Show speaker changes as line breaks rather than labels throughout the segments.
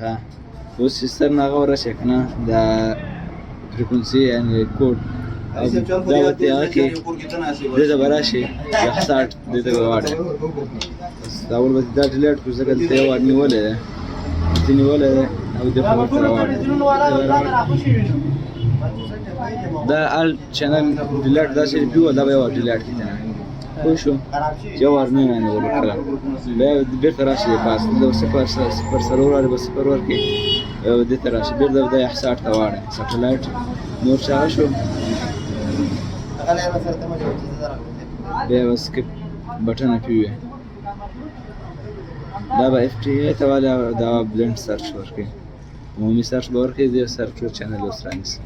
ها اوس چې ستر نه هغه ورشي که نه دا فریکونسي یعنې کوډ دا به ته هغه کې دې ته به راشي 60 دې ته به واړوي بس دا اول به دا ډیلیټ کړو ځکه دلته یو وار نیولی دی دې نیولی دی او دې خو ورته راواړوي دا ال چینل ډیلیټ داسې پیو دا به یو وار ډیلیټ کړي ته پوه شو چې یو وار نه یې رانیولو کړه بیا بېرته راشي پاس د صفر سره وراړي به صفر ورکړي دې ته راشي بېرته به دا 60 ته واړوي سټلایټ نور چې هغه شو بیا به سکپ بټنه پې وي دا به اف ټي اې ته والی دا بلنډ سرچ ورکړي عمومي سرچ به ورکړي دې سرچ چینل اوس رانیسي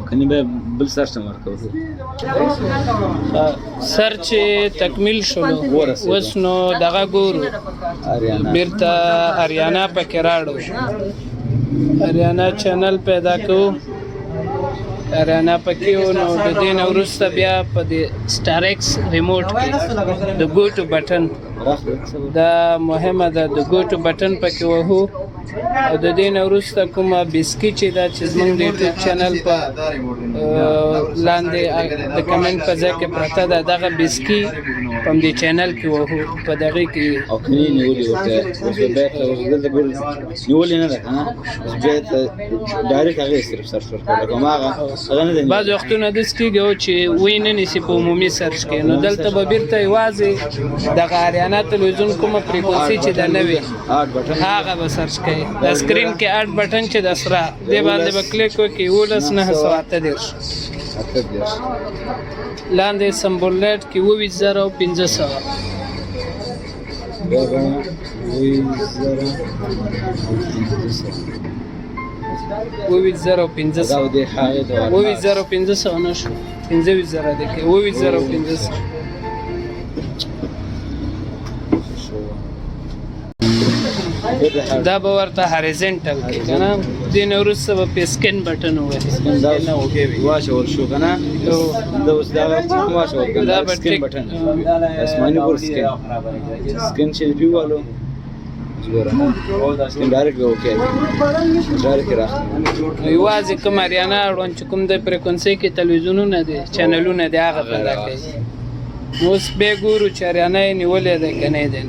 کنی بیا بل سرچ هم ورکوو
سرچ تکمیل شلو اوس نو دغه ګورو بیرته اریانا پکې راړو اریانا چینل پیدا کوو اریانا پکې و نو د دې نه وروسته بیا په دې سټار ایکس ریموټ کې د ګوټو بټن دا مهمه ده د ګوټو بټن پکې وهو او د دې نه وروسته کومه بسکي چې دا چې زموږ د یوټیوب چینل په لاندې د کمنټ په ځای کې پرته ده دغه بسکي په همدې چینل کې وهو په دغې کې
او که نه یې نیولي ورته اوس به بیا ته اوس دلته ګورو نیولې نه ده که نه اوس بیا ته ډایرکټ هغې صرف سرچ ورکوو لکه هماغه هغه نه دی
بعض وختونه داسې کېږي چې وی نه نیسي په عمومي سرچ کې نو دلته به بیرته یوازې دغه اریانا تلویزیون کومه فریکونسي چې ده نه وي هغه به سرچ کوي د سکرین کې اډ بټن چې د سره دې باندې به کلیک وکړي 19 لاندې سمبولیټ کې 2001500 نه شو 25000 دی کې 25015 دا به ورته هاریزنټل کې که نه دې نه وروسته به پې سکن بټن ووهي
واچول شو که نه دا اوس دا کوم واچول دا به سکن بټن اسماني ګور سکن چې پې ووالو سکن ډایرکټ به اوکې ډایرکټ راخلي
یوازې کوم اریانا اړوند چې کوم د فریکونسۍ کې تلویزیونونه دي چینلونه دي هغه پیدا کوي نو اوس بیا ګورو چې اریانا یې نیولی دی که نه یې دی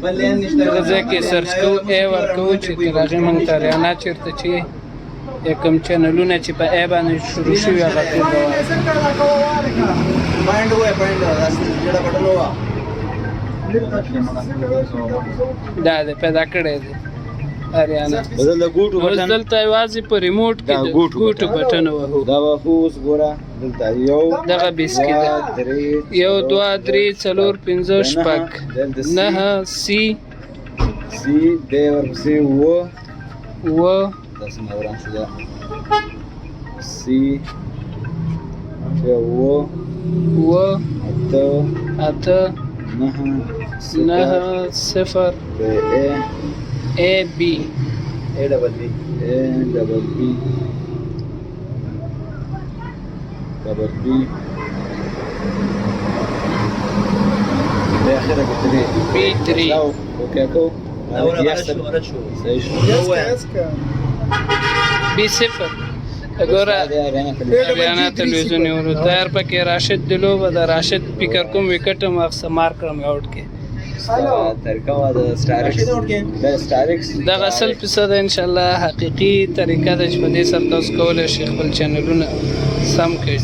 دغه ځای کې سرچ کوو ای ورکوو چې تر هغې موږ ته اریانا چېرته چې یا کوم چینلونه چې په ای باندې شروع شوي هغه ټول به دا دی پیدا کړی دی اریانا اوس دلته یوازې په ریموټ کې د ګوټو بټن وهو
دا به خو اوس ګوره دلته یو
دغه بسکي ده 1 2 3 4 5 شپږ 9 سی
دی ورپسې اووه داسې نه وران شو دا سی بیا اووه اته 9 0 اے بی ڈبل بی اخره کې 3 اوکې کو
بی 0 ګوره اریانا تلویزیون یې ورو تیار پکې راشد دلو به د راشد فکر کوم وکټ هم اخڅه مار کړم آوټ کې
طریقه وا د سټاریکس
دغه 100% انشاءالله حقیقي طریقه ده چې په دې سره تاسو کولی شئ خپل چینلونه سم کړئ.